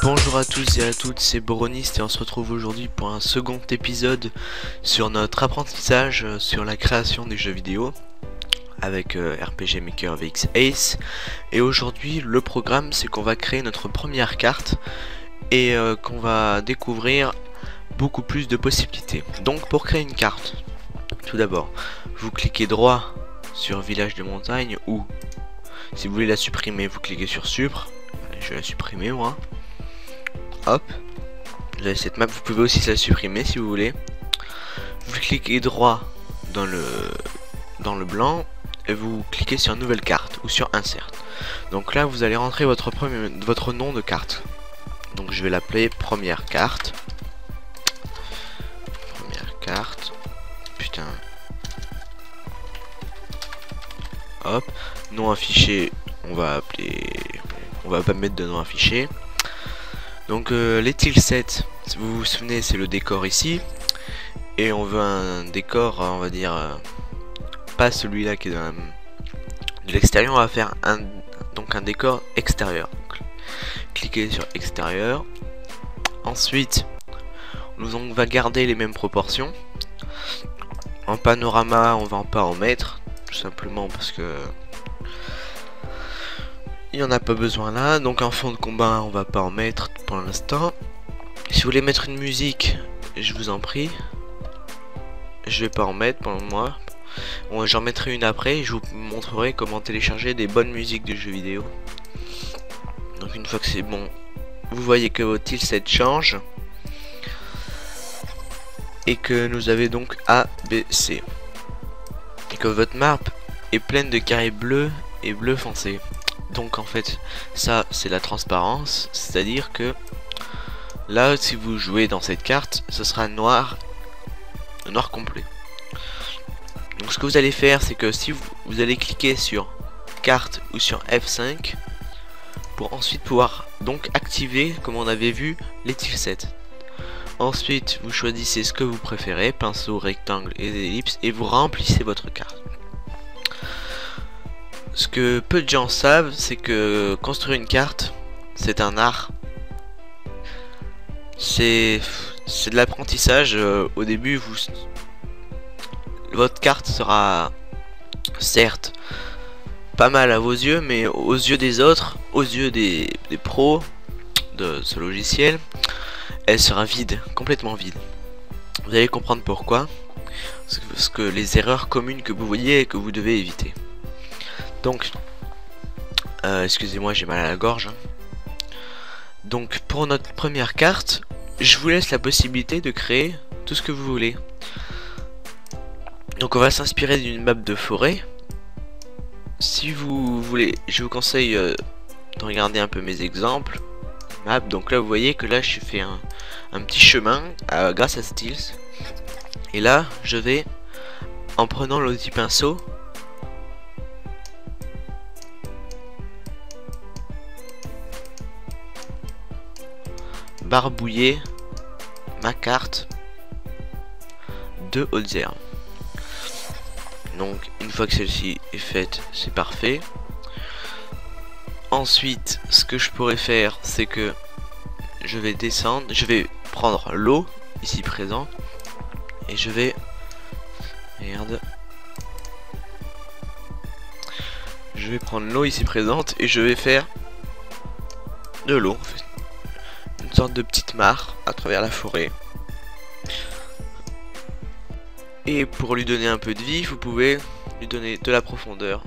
Bonjour à tous et à toutes, c'est Boroniste et on se retrouve aujourd'hui pour un second épisode sur notre apprentissage sur la création des jeux vidéo avec RPG Maker VX Ace. Et aujourd'hui le programme c'est qu'on va créer notre première carte et qu'on va découvrir beaucoup plus de possibilités. Donc pour créer une carte, tout d'abord vous cliquez droit sur village de montagne, ou si vous voulez la supprimer vous cliquez sur Supr. Je vais la supprimer moi. Hop, vous avez cette map, vous pouvez aussi la supprimer si vous voulez. Vous cliquez droit dans le blanc et vous cliquez sur nouvelle carte ou sur insert. Donc là vous allez rentrer votre nom de carte. Donc je vais l'appeler première carte. Première carte. Putain. Hop, nom affiché, on va pas mettre de nom affiché. Donc les tilsets, si vous vous souvenez, c'est le décor ici. Et on veut un décor, on va dire, pas celui-là qui est de l'extérieur, on va faire un décor extérieur. Donc, cliquez sur extérieur. Ensuite, on va garder les mêmes proportions. En panorama, on va pas en mettre, tout simplement parce que il n'y en a pas besoin là. Donc en fond de combat on va pas en mettre pour l'instant. Si vous voulez mettre une musique, je vous en prie, je vais pas en mettre pour le moment. Bon, j'en mettrai une après et je vous montrerai comment télécharger des bonnes musiques de jeux vidéo. Donc une fois que c'est bon, vous voyez que votre tilset change et que nous avons donc A, B, C et que votre map est pleine de carrés bleus et bleu foncé. Donc en fait ça c'est la transparence, c'est à dire que là si vous jouez dans cette carte ce sera noir complet. Donc ce que vous allez faire c'est que si vous allez cliquer sur carte ou sur F5 pour ensuite pouvoir donc activer, comme on avait vu, les tilsets. Ensuite vous choisissez ce que vous préférez, pinceau, rectangle et ellipse, et vous remplissez votre carte. Ce que peu de gens savent, c'est que construire une carte, c'est un art. C'est de l'apprentissage. Au début, votre carte sera certes pas mal à vos yeux, mais aux yeux des autres, aux yeux des pros de ce logiciel, elle sera vide, complètement vide. Vous allez comprendre pourquoi. Parce que les erreurs communes que vous voyez et que vous devez éviter. Donc, excusez-moi, j'ai mal à la gorge. Donc, pour notre première carte, je vous laisse la possibilité de créer tout ce que vous voulez. Donc, on va s'inspirer d'une map de forêt. Si vous voulez, je vous conseille de regarder un peu mes exemples. Map. Donc là, vous voyez que là, je fais un petit chemin grâce à Styles. Et là, je vais, en prenant l'outil pinceau, barbouiller ma carte de hautes herbes. Donc une fois que celle-ci est faite, c'est parfait. Ensuite ce que je pourrais faire, c'est que je vais descendre, je vais prendre l'eau ici présente et je vais je vais prendre l'eau ici présente et je vais faire de l'eau en fait. Une sorte de petite mare à travers la forêt. Et pour lui donner un peu de vie, vous pouvez lui donner de la profondeur.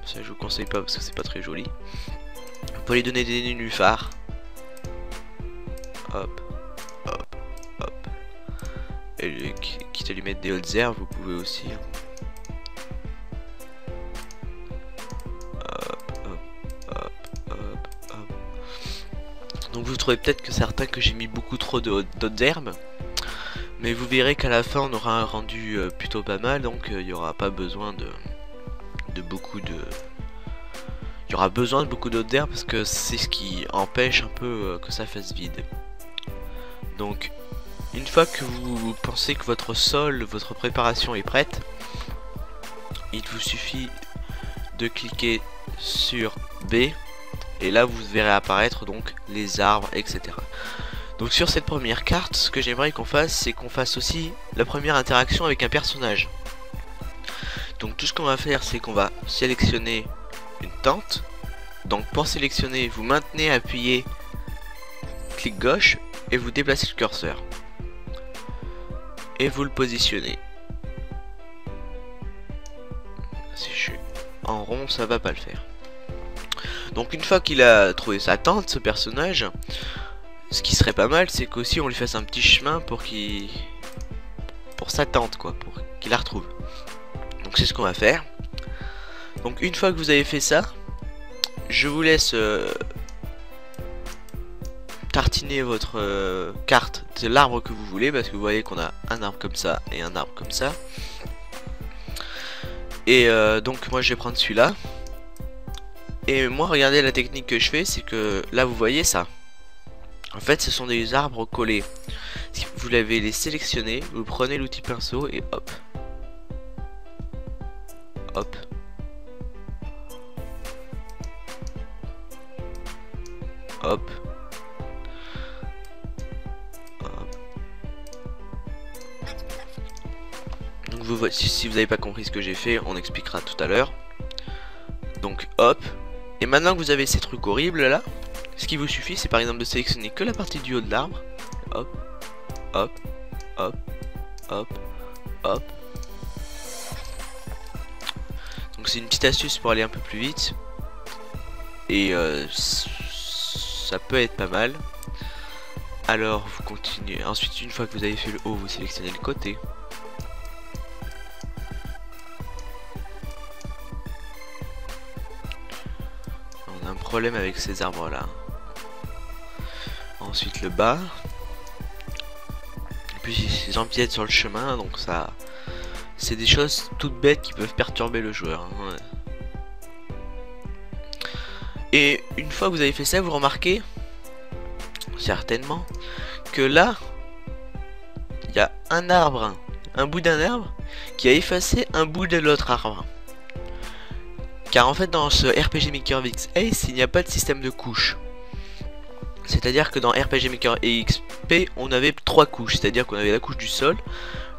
Ça je vous conseille pas parce que c'est pas très joli. Vous pouvez lui donner des nénuphars. Hop, hop, hop. Et quitte à lui mettre des hautes herbes, vous pouvez aussi. Donc vous trouvez peut-être que certains que j'ai mis beaucoup trop d'autres herbes, mais vous verrez qu'à la fin on aura un rendu plutôt pas mal, donc il n'y aura pas besoin de beaucoup de... Il y aura besoin de beaucoup d'autres herbes parce que c'est ce qui empêche un peu que ça fasse vide. Donc une fois que vous pensez que votre sol, votre préparation est prête, il vous suffit de cliquer sur B et là vous verrez apparaître donc les arbres, etc. Donc sur cette première carte, ce que j'aimerais qu'on fasse, c'est qu'on fasse aussi la première interaction avec un personnage. Donc tout ce qu'on va faire, c'est qu'on va sélectionner une tente. Donc pour sélectionner, vous maintenez appuyé clic gauche et vous déplacez le curseur. Et vous le positionnez. Si je suis en rond, ça va pas le faire. Donc une fois qu'il a trouvé sa tente, ce personnage, ce qui serait pas mal, c'est qu'aussi on lui fasse un petit chemin pour sa tente, quoi, pour qu'il la retrouve. Donc c'est ce qu'on va faire. Donc une fois que vous avez fait ça, je vous laisse tartiner votre carte de l'arbre que vous voulez, parce que vous voyez qu'on a un arbre comme ça et un arbre comme ça. Et donc moi je vais prendre celui-là. Et moi regardez la technique que je fais, c'est que là vous voyez ça. En fait ce sont des arbres collés. Si vous l'avez les sélectionnés, vous prenez l'outil pinceau et hop. Hop. Hop. Donc si vous n'avez pas compris ce que j'ai fait, on expliquera tout à l'heure. Donc hop. Et maintenant que vous avez ces trucs horribles là, ce qui vous suffit, c'est par exemple de sélectionner que la partie du haut de l'arbre. Hop, hop, hop, hop, hop. Donc c'est une petite astuce pour aller un peu plus vite. Et ça peut être pas mal. Alors vous continuez. Ensuite, une fois que vous avez fait le haut, vous sélectionnez le côté. On a un problème avec ces arbres là. Ensuite le bas. Et puis ils empiètent sur le chemin, donc ça, c'est des choses toutes bêtes qui peuvent perturber le joueur. Hein. Et une fois que vous avez fait ça, vous remarquez certainement que là, il y a un arbre, un bout d'un arbre qui a effacé un bout de l'autre arbre. Car en fait dans ce RPG Maker VX Ace, il n'y a pas de système de couches. C'est-à-dire que dans RPG Maker et XP, on avait 3 couches. C'est-à-dire qu'on avait la couche du sol,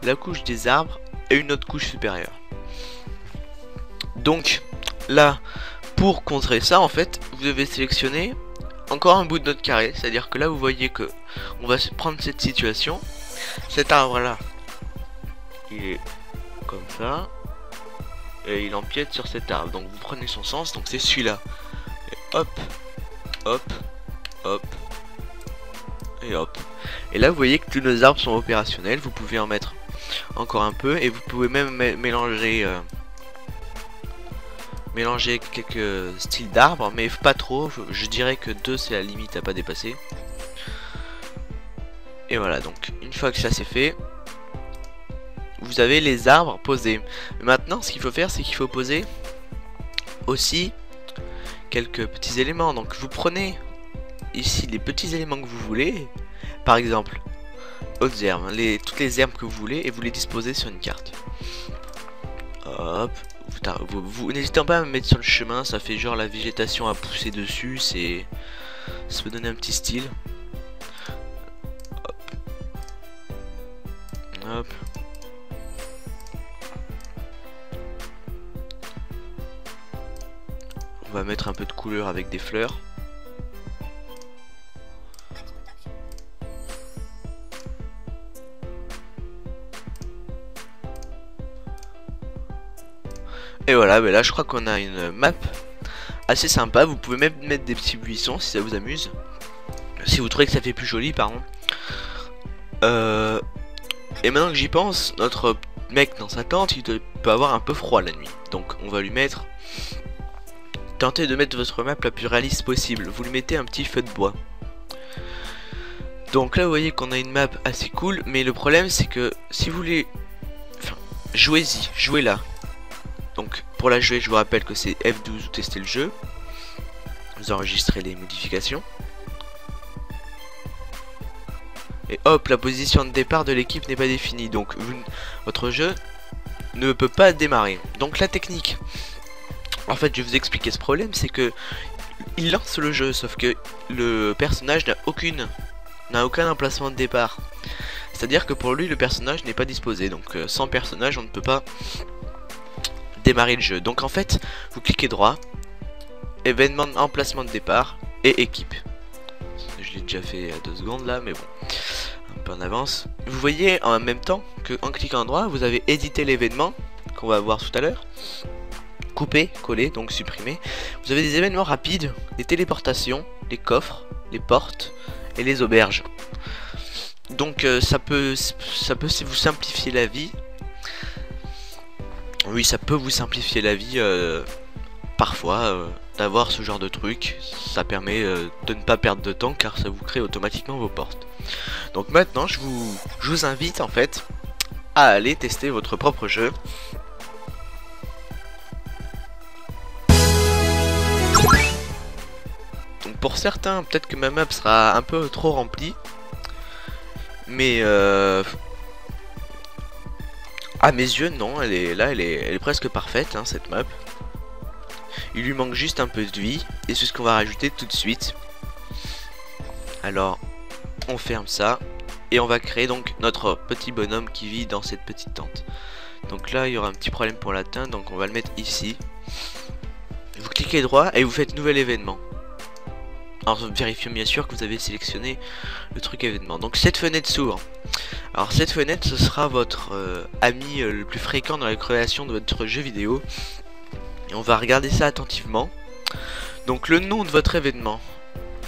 la couche des arbres et une autre couche supérieure. Donc là, pour contrer ça, en fait, vous devez sélectionner encore un bout de notre carré. C'est-à-dire que là, vous voyez que on va prendre cette situation. Cet arbre-là, il est comme ça. Et il empiète sur cet arbre. Donc vous prenez son sens, donc c'est celui-là. Et hop, hop, hop, et hop. Et là vous voyez que tous nos arbres sont opérationnels. Vous pouvez en mettre encore un peu. Et vous pouvez même mélanger quelques styles d'arbres. Mais pas trop, je dirais que 2 c'est la limite à pas dépasser. Et voilà, donc une fois que ça c'est fait, vous avez les arbres posés. Maintenant ce qu'il faut faire, c'est qu'il faut poser aussi quelques petits éléments. Donc vous prenez ici les petits éléments que vous voulez, par exemple autres herbes, toutes les herbes que vous voulez, et vous les disposez sur une carte. Hop, vous n'hésitez pas à me mettre sur le chemin, ça fait genre la végétation à pousser dessus, ça peut donner un petit style. Hop, hop. On va mettre un peu de couleur avec des fleurs. Et voilà, mais là je crois qu'on a une map assez sympa. Vous pouvez même mettre des petits buissons si ça vous amuse. Si vous trouvez que ça fait plus joli, pardon. Et maintenant que j'y pense, notre mec dans sa tente, il peut avoir un peu froid la nuit. Donc on va lui mettre... Tentez de mettre votre map la plus réaliste possible. Vous lui mettez un petit feu de bois. Donc là vous voyez qu'on a une map assez cool. Mais le problème c'est que si vous voulez... Enfin, jouez-y, jouez là. Donc pour la jouer, je vous rappelle que c'est F12 ou tester le jeu. Vous enregistrez les modifications. Et hop, la position de départ de l'équipe n'est pas définie. Donc votre jeu ne peut pas démarrer. Donc la technique... En fait, je vais vous expliquer ce problème, c'est que il lance le jeu, sauf que le personnage n'a aucun emplacement de départ. C'est-à-dire que pour lui, le personnage n'est pas disposé. Donc sans personnage, on ne peut pas démarrer le jeu. Donc en fait, vous cliquez droit, événement emplacement de départ et équipe. Je l'ai déjà fait à 2 secondes là, mais bon, un peu en avance. Vous voyez en même temps que en cliquant droit, vous avez édité l'événement qu'on va voir tout à l'heure. Couper, coller, donc supprimer. Vous avez des événements rapides, les téléportations, les coffres, les portes et les auberges. Donc ça peut vous simplifier la vie. Oui, ça peut vous simplifier la vie parfois d'avoir ce genre de truc. Ça permet de ne pas perdre de temps car ça vous crée automatiquement vos portes. Donc maintenant je vous invite en fait à aller tester votre propre jeu. Donc pour certains, peut-être que ma map sera un peu trop remplie. Mais à mes yeux, non, elle est presque parfaite, hein, cette map. Il lui manque juste un peu de vie. Et c'est ce qu'on va rajouter tout de suite. Alors, on ferme ça. Et on va créer donc notre petit bonhomme qui vit dans cette petite tente. Donc là, il y aura un petit problème pour l'atteindre. Donc on va le mettre ici. Vous cliquez droit et vous faites nouvel événement. Alors vérifiez bien sûr que vous avez sélectionné le truc événement. Donc cette fenêtre s'ouvre. Alors cette fenêtre, ce sera votre ami le plus fréquent dans la création de votre jeu vidéo. Et on va regarder ça attentivement. Donc le nom de votre événement.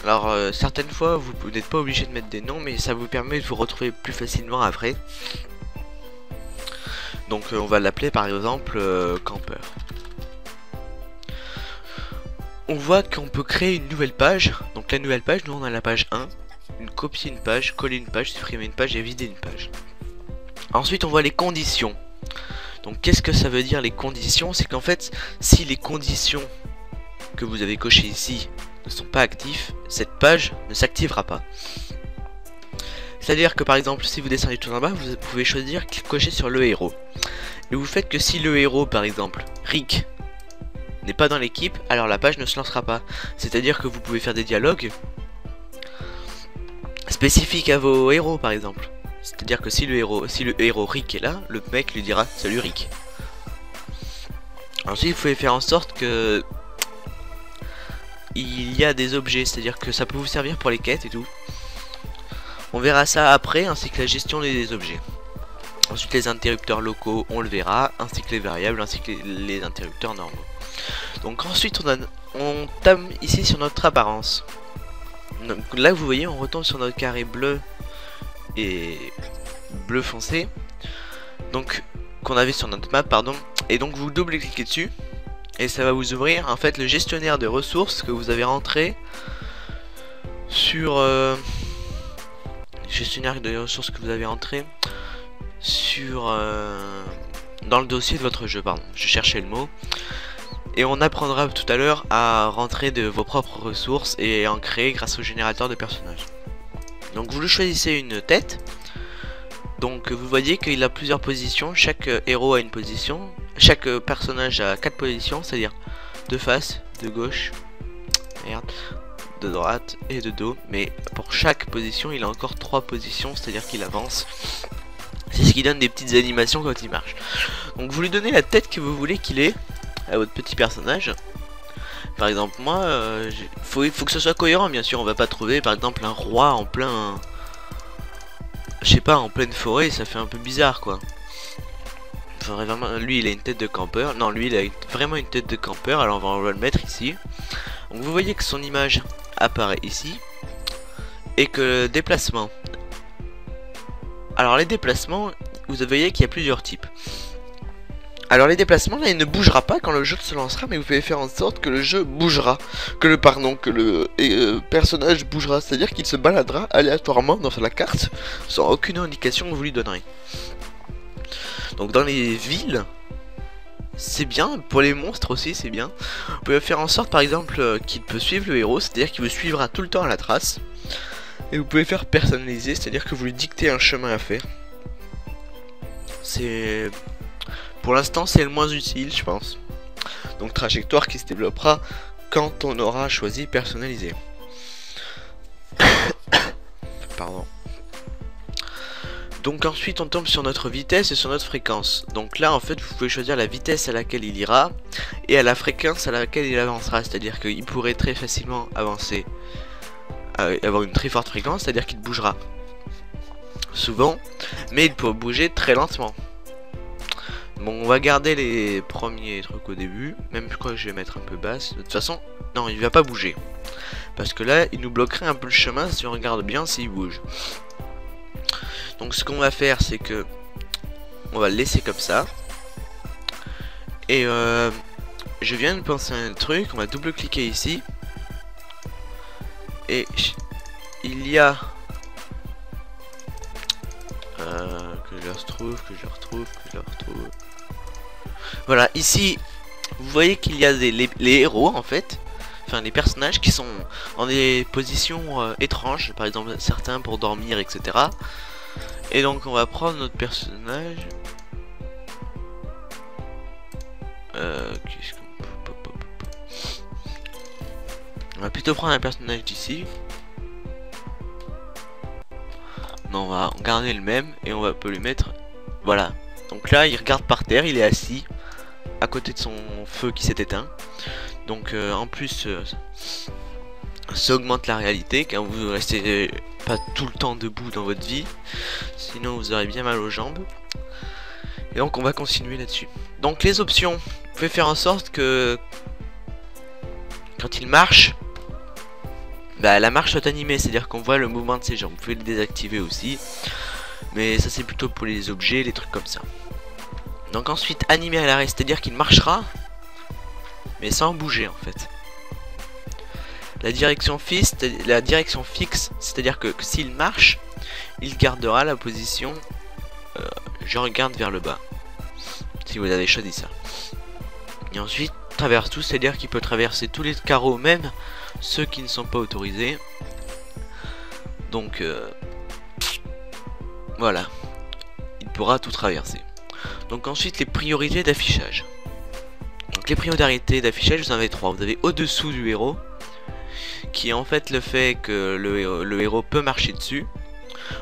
Alors certaines fois vous n'êtes pas obligé de mettre des noms, mais ça vous permet de vous retrouver plus facilement après. Donc on va l'appeler par exemple campeur. On voit qu'on peut créer une nouvelle page. Donc la nouvelle page, nous on a la page 1. Copier une page, coller une page, supprimer une page et vider une page. Ensuite on voit les conditions. Donc qu'est-ce que ça veut dire les conditions? C'est qu'en fait, si les conditions que vous avez cochées ici ne sont pas actives, cette page ne s'activera pas. C'est-à-dire que par exemple, si vous descendez tout en bas, vous pouvez choisir cocher sur le héros. Et vous faites que si le héros, par exemple, Rick, n'est pas dans l'équipe, alors la page ne se lancera pas. C'est-à-dire que vous pouvez faire des dialogues spécifiques à vos héros par exemple. C'est-à-dire que si le héros Rick est là, le mec lui dira salut Rick. Ensuite vous pouvez faire en sorte que il y a des objets, c'est-à-dire que ça peut vous servir pour les quêtes et tout. On verra ça après, ainsi que la gestion des objets. Ensuite les interrupteurs locaux, on le verra, ainsi que les variables, ainsi que les interrupteurs normaux. Donc ensuite on tame ici sur notre apparence. Donc là vous voyez on retombe sur notre carré bleu et bleu foncé. Donc qu'on avait sur notre map pardon. Et donc vous double cliquez dessus. Et ça va vous ouvrir en fait le gestionnaire de ressources que vous avez rentré sur gestionnaire de ressources que vous avez rentré sur dans le dossier de votre jeu pardon. Je cherchais le mot. Et on apprendra tout à l'heure à rentrer de vos propres ressources et à en créer grâce au générateur de personnages. Donc vous choisissez une tête. Donc vous voyez qu'il a plusieurs positions. Chaque héros a une position. Chaque personnage a 4 positions, c'est-à-dire de face, de gauche, merde, de droite et de dos. Mais pour chaque position, il a encore 3 positions, c'est-à-dire qu'il avance. C'est ce qui donne des petites animations quand il marche. Donc vous lui donnez la tête que vous voulez qu'il ait à votre petit personnage. Par exemple moi faut que ce soit cohérent bien sûr. On va pas trouver par exemple un roi en plein, je sais pas, en pleine forêt, ça fait un peu bizarre quoi. Faudrait vraiment, lui il a une tête de campeur. Non, lui il a vraiment une tête de campeur. Alors on va le mettre ici. Donc vous voyez que son image apparaît ici. Et que le déplacement, alors les déplacements, vous voyez qu'il y a plusieurs types. Alors les déplacements là il ne bougera pas quand le jeu se lancera, mais vous pouvez faire en sorte que le jeu bougera, que le personnage bougera, c'est-à-dire qu'il se baladera aléatoirement dans la carte sans aucune indication que vous lui donnerez. Donc dans les villes, c'est bien, pour les monstres aussi c'est bien. Vous pouvez faire en sorte par exemple qu'il peut suivre le héros, c'est-à-dire qu'il vous suivra tout le temps à la trace. Et vous pouvez faire personnaliser, c'est-à-dire que vous lui dictez un chemin à faire. Pour l'instant c'est le moins utile je pense. Donc trajectoire qui se développera quand on aura choisi personnaliser. Pardon. Donc ensuite on tombe sur notre vitesse et sur notre fréquence. Donc là en fait vous pouvez choisir la vitesse à laquelle il ira et à la fréquence à laquelle il avancera. C'est-à-dire qu'il pourrait très facilement avancer, avoir une très forte fréquence, c'est-à-dire qu'il bougera souvent, mais il peut bouger très lentement. Bon, on va garder les premiers trucs au début, même je crois que je vais mettre un peu basse. De toute façon, non, il va pas bouger. Parce que là, il nous bloquerait un peu le chemin si on regarde bien s'il bouge. Donc ce qu'on va faire, c'est que on va le laisser comme ça. Et je viens de penser à un truc, on va double-cliquer ici. Et il y a... que je le retrouve. Voilà, ici, vous voyez qu'il y a les héros en fait. Enfin, les personnages qui sont en des positions étranges. Par exemple, certains pour dormir, etc. Et donc, on va prendre notre personnage. On va plutôt prendre un personnage d'ici. Non, on va garder le même et on va lui mettre... Voilà. Donc là, il regarde par terre, il est assis à côté de son feu qui s'est éteint. Donc en plus, ça augmente la réalité car vous ne restez pas tout le temps debout dans votre vie. Sinon, vous aurez bien mal aux jambes. Et donc, on va continuer là-dessus. Donc les options, vous pouvez faire en sorte que quand il marche, bah, la marche soit animée, c'est-à-dire qu'on voit le mouvement de ses jambes. Vous pouvez le désactiver aussi, mais ça c'est plutôt pour les objets, les trucs comme ça. Donc ensuite animé à l'arrêt, c'est-à-dire qu'il marchera, mais sans bouger en fait. La direction fixe, c'est-à-dire que s'il marche, il gardera la position je regarde vers le bas, si vous avez choisi ça. Et ensuite traverse tout, c'est-à-dire qu'il peut traverser tous les carreaux, même ceux qui ne sont pas autorisés. Donc voilà, il pourra tout traverser. Donc ensuite les priorités d'affichage. Donc les priorités d'affichage, vous en avez trois. Vous avez au-dessous du héros, qui est en fait le fait que le héros peut marcher dessus.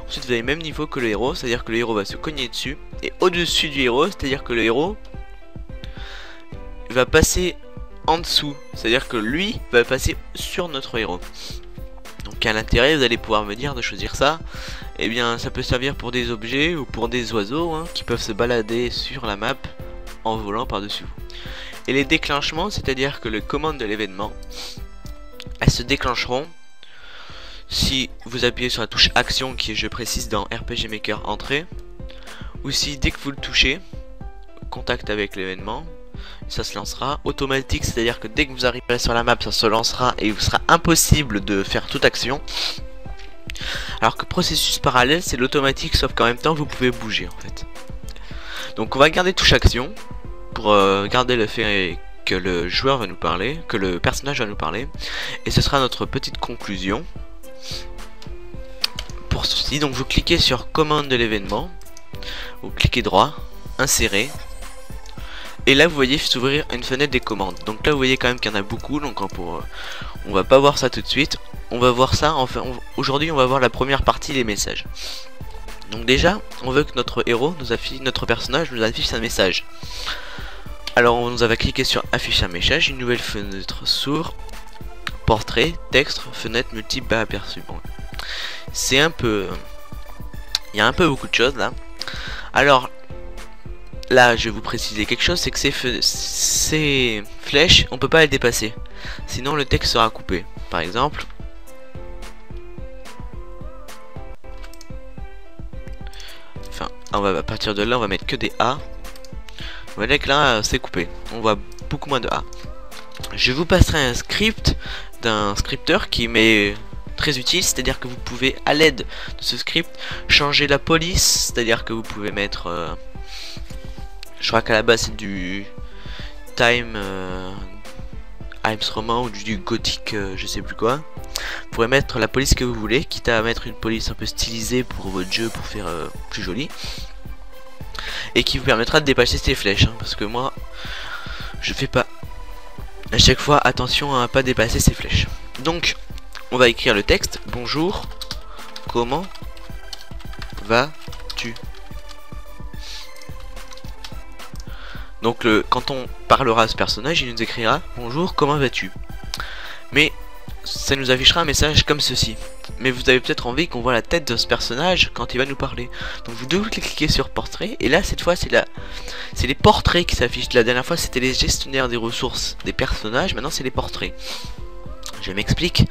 Ensuite vous avez le même niveau que le héros, c'est-à-dire que le héros va se cogner dessus. Et au-dessus du héros, c'est-à-dire que le héros va passer en dessous, c'est-à-dire que lui va passer sur notre héros. Donc à l'intérieur, vous allez pouvoir me dire de choisir ça. Et bien ça peut servir pour des objets ou pour des oiseaux qui peuvent se balader sur la map en volant par-dessus vous. Et les déclenchements, c'est-à-dire que les commandes de l'événement, elles se déclencheront si vous appuyez sur la touche action qui est, je précise, dans RPG Maker entrée, ou si dès que vous le touchez, contact avec l'événement, ça se lancera. Automatique, c'est-à-dire que dès que vous arriverez sur la map, ça se lancera et il vous sera impossible de faire toute action. Alors que processus parallèle, c'est l'automatique, sauf qu'en même temps vous pouvez bouger en fait. Donc on va garder touche action pour garder le fait que le joueur va nous parler, que le personnage va nous parler, et ce sera notre petite conclusion. Pour ceci, donc vous cliquez sur commande de l'événement, vous cliquez droit, insérer. Et là vous voyez s'ouvrir une fenêtre des commandes. Donc là vous voyez quand même qu'il y en a beaucoup. Donc on va pas voir ça tout de suite. On va voir ça, enfin aujourd'hui on va voir la première partie, les messages. Donc déjà on veut que notre héros nous affiche, notre personnage nous affiche un message. Alors on va cliquer sur afficher un message. Une nouvelle fenêtre s'ouvre. Portrait, texte, fenêtre multiple aperçu. Bon. C'est un peu... Il y a un peu beaucoup de choses là. Alors... Là, je vais vous préciser quelque chose, c'est que ces flèches, on peut pas les dépasser. Sinon, le texte sera coupé. Par exemple, enfin, à partir de là, on va mettre que des A. Vous voyez que là, c'est coupé. On voit beaucoup moins de A. Je vous passerai un script d'un scripteur qui m'est très utile, c'est-à-dire que vous pouvez, à l'aide de ce script, changer la police, c'est-à-dire que vous pouvez mettre... je crois qu'à la base c'est du Times Roman ou du gothique, je sais plus quoi. Vous pourrez mettre la police que vous voulez, quitte à mettre une police un peu stylisée pour votre jeu, pour faire plus joli. Et qui vous permettra de dépasser ces flèches, parce que moi, je fais pas À chaque fois, attention à ne pas dépasser ces flèches. Donc, on va écrire le texte. Bonjour, comment vas-tu? Donc, quand on parlera à ce personnage, il nous écrira bonjour, comment vas-tu? Mais ça nous affichera un message comme ceci. Mais vous avez peut-être envie qu'on voit la tête de ce personnage quand il va nous parler. Donc vous devez cliquer sur portrait. Et là, cette fois, c'est les portraits qui s'affichent. La dernière fois, c'était les gestionnaires des ressources des personnages. Maintenant, c'est les portraits. Je m'explique.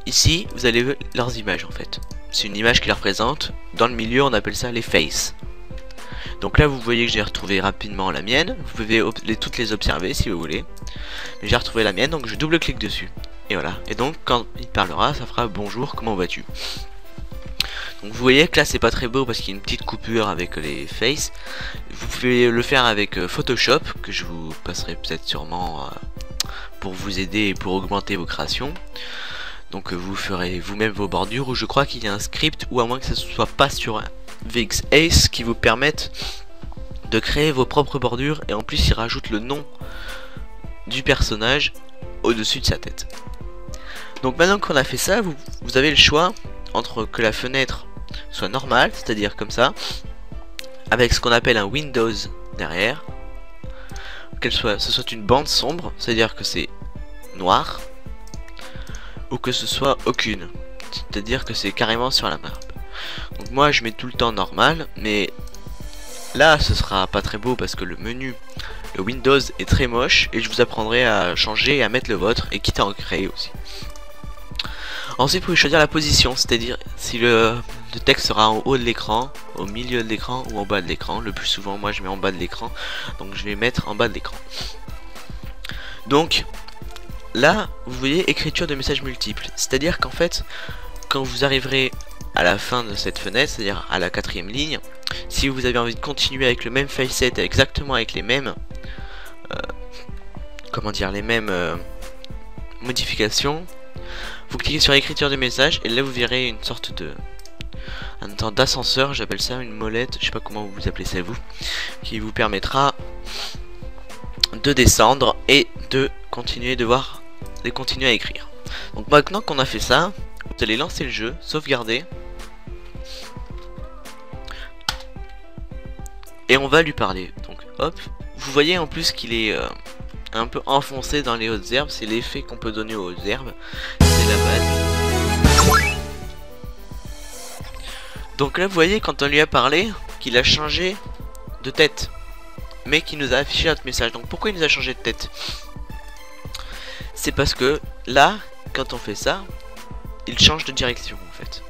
Ici, vous avez leurs images en fait. C'est une image qui les représente. Dans le milieu, on appelle ça les faces. Donc là, vous voyez que j'ai retrouvé rapidement la mienne. Vous pouvez toutes les observer si vous voulez. Mais j'ai retrouvé la mienne, donc je double-clique dessus. Et voilà. Et donc, quand il parlera, ça fera bonjour, comment vas-tu? Donc vous voyez que là, c'est pas très beau parce qu'il y a une petite coupure avec les faces. Vous pouvez le faire avec Photoshop, que je vous passerai peut-être sûrement pour vous aider et pour augmenter vos créations. Donc vous ferez vous-même vos bordures, ou je crois qu'il y a un script, ou à moins que ça ne soit pas sur VX Ace, qui vous permette de créer vos propres bordures, et en plus il rajoute le nom du personnage au-dessus de sa tête. Donc maintenant qu'on a fait ça, vous avez le choix entre que la fenêtre soit normale, c'est-à-dire comme ça, avec ce qu'on appelle un Windows derrière, ce soit une bande sombre, c'est-à-dire que c'est noir, ou que ce soit aucune, c'est-à-dire que c'est carrément sur la map. Donc moi je mets tout le temps normal, mais là ce sera pas très beau parce que le menu, le Windows est très moche, et je vous apprendrai à changer et à mettre le vôtre, et quitte à en créer aussi. Ensuite vous pouvez choisir la position, c'est-à-dire si le texte sera en haut de l'écran, au milieu de l'écran ou en bas de l'écran. Le plus souvent moi je mets en bas de l'écran, donc je vais mettre en bas de l'écran. Donc là vous voyez écriture de messages multiples, c'est-à-dire qu'en fait quand vous arriverez à la fin de cette fenêtre, c'est-à-dire à la 4e ligne, si vous avez envie de continuer avec le même faceset, exactement avec les mêmes modifications, vous cliquez sur écriture de message, et là vous verrez une sorte d'ascenseur, j'appelle ça une molette, je sais pas comment vous appelez ça vous, qui vous permettra de descendre et de continuer à écrire. Donc maintenant qu'on a fait ça, vous allez lancer le jeu, sauvegarder, et on va lui parler. Donc hop, vous voyez en plus qu'il est un peu enfoncé dans les hautes herbes, c'est l'effet qu'on peut donner aux hautes herbes, c'est la base. Donc là vous voyez quand on lui a parlé qu'il a changé de tête, mais qu'il nous a affiché notre message. Donc pourquoi il nous a changé de tête? C'est parce que là quand on fait ça, il change de direction en fait.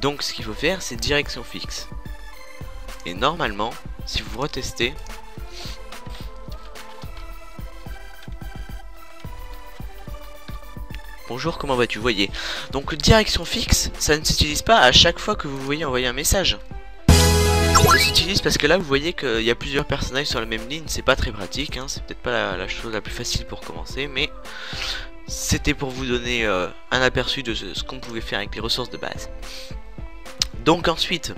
Donc ce qu'il faut faire, c'est direction fixe. Et normalement, si vous retestez, bonjour, comment vas-tu? Voyez. Donc direction fixe, ça ne s'utilise pas à chaque fois que vous voyez envoyer un message. Ça s'utilise parce que là vous voyez qu'il y a plusieurs personnages sur la même ligne, c'est pas très pratique, hein. C'est peut-être pas la chose la plus facile pour commencer, mais c'était pour vous donner un aperçu de ce qu'on pouvait faire avec les ressources de base. Donc ensuite,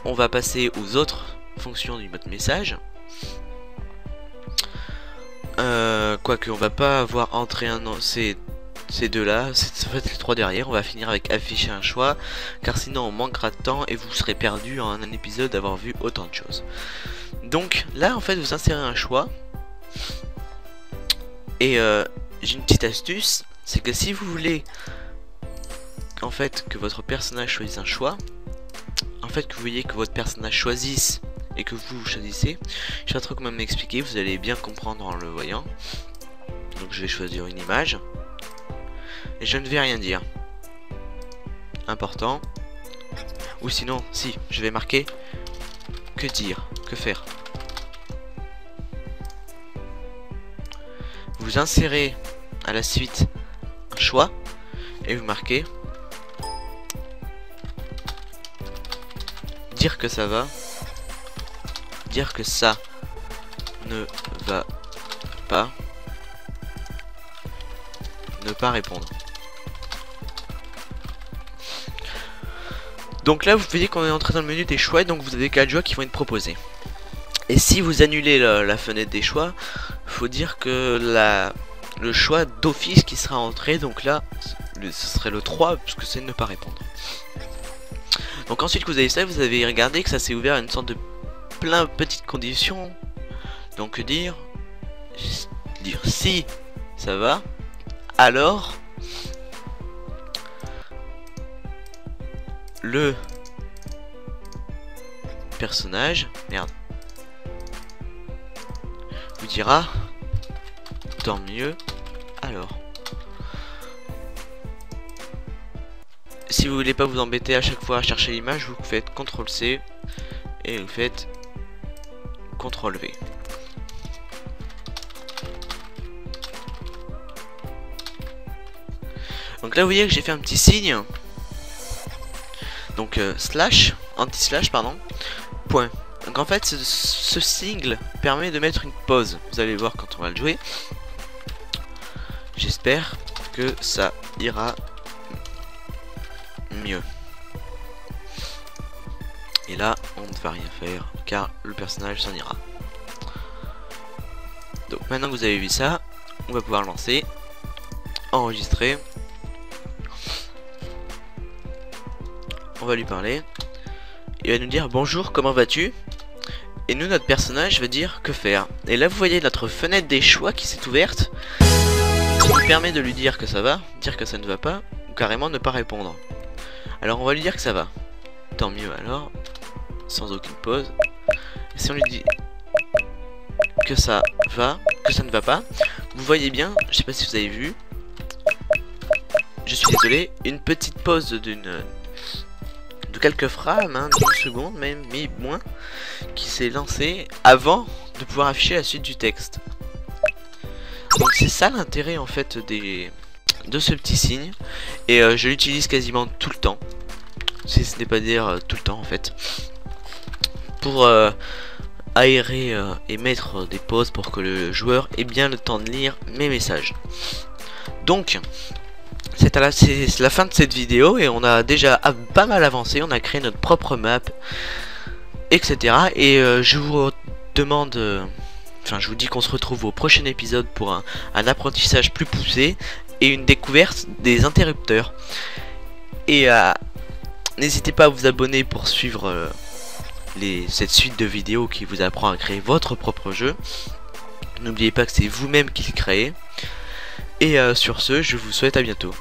on va passer aux autres fonctions du mode message. Quoique on va pas avoir entré un nom, ces deux là, c'est en fait les trois derrière. On va finir avec afficher un choix, car sinon on manquera de temps et vous serez perdu en un épisode d'avoir vu autant de choses. Donc là en fait vous insérez un choix, et j'ai une petite astuce, c'est que si vous voulez en fait que votre personnage choisisse un choix, en fait que vous voyez que votre personnage choisisse et que vous choisissez, je vais trop comment m'expliquer, vous allez bien comprendre en le voyant. Donc je vais choisir une image et je ne vais rien dire important, ou sinon si je vais marquer que dire, que faire. Vous insérez à la suite un choix et vous marquez dire que ça va, dire que ça ne va pas, ne pas répondre. Donc là vous voyez qu'on est entré dans le menu des choix, et donc vous avez 4 choix qui vont être proposés. Et si vous annulez la fenêtre des choix, faut dire que le choix d'office qui sera entré, donc là ce serait le 3 puisque c'est ne pas répondre. Donc ensuite que vous avez ça, vous avez regardé que ça s'est ouvert à une sorte de plein de petites conditions. Donc dire si ça va, alors le personnage vous dira tant mieux alors. Si vous voulez pas vous embêter à chaque fois à chercher l'image, vous faites CTRL-C et vous faites CTRL-V. Donc là vous voyez que j'ai fait un petit signe. Donc slash, anti-slash pardon, point. Donc en fait ce sigle permet de mettre une pause. Vous allez voir quand on va le jouer. J'espère que ça ira mieux. Et là on ne va rien faire car le personnage s'en ira. Donc maintenant que vous avez vu ça, on va pouvoir lancer, enregistrer. On va lui parler. Il va nous dire bonjour, comment vas-tu? Et nous notre personnage va dire que faire. Et là vous voyez notre fenêtre des choix qui s'est ouverte, qui nous permet de lui dire que ça va, dire que ça ne va pas, ou carrément ne pas répondre. Alors on va lui dire que ça va. Tant mieux alors, sans aucune pause. Et si on lui dit que ça va, que ça ne va pas, vous voyez bien, je sais pas si vous avez vu, je suis désolé, une petite pause de quelques frames, hein, d'une seconde même, mais moins, qui s'est lancée avant de pouvoir afficher la suite du texte. Donc c'est ça l'intérêt en fait de ce petit signe, et je l'utilise quasiment tout le temps, si ce n'est pas dire tout le temps en fait, pour aérer et mettre des pauses pour que le joueur ait bien le temps de lire mes messages. Donc c'est la fin de cette vidéo et on a déjà pas mal avancé, on a créé notre propre map, etc. Et je vous demande, je vous dis qu'on se retrouve au prochain épisode pour un apprentissage plus poussé et une découverte des interrupteurs. Et n'hésitez pas à vous abonner pour suivre cette suite de vidéos qui vous apprend à créer votre propre jeu. N'oubliez pas que c'est vous-même qui le créez. Et sur ce, je vous souhaite à bientôt.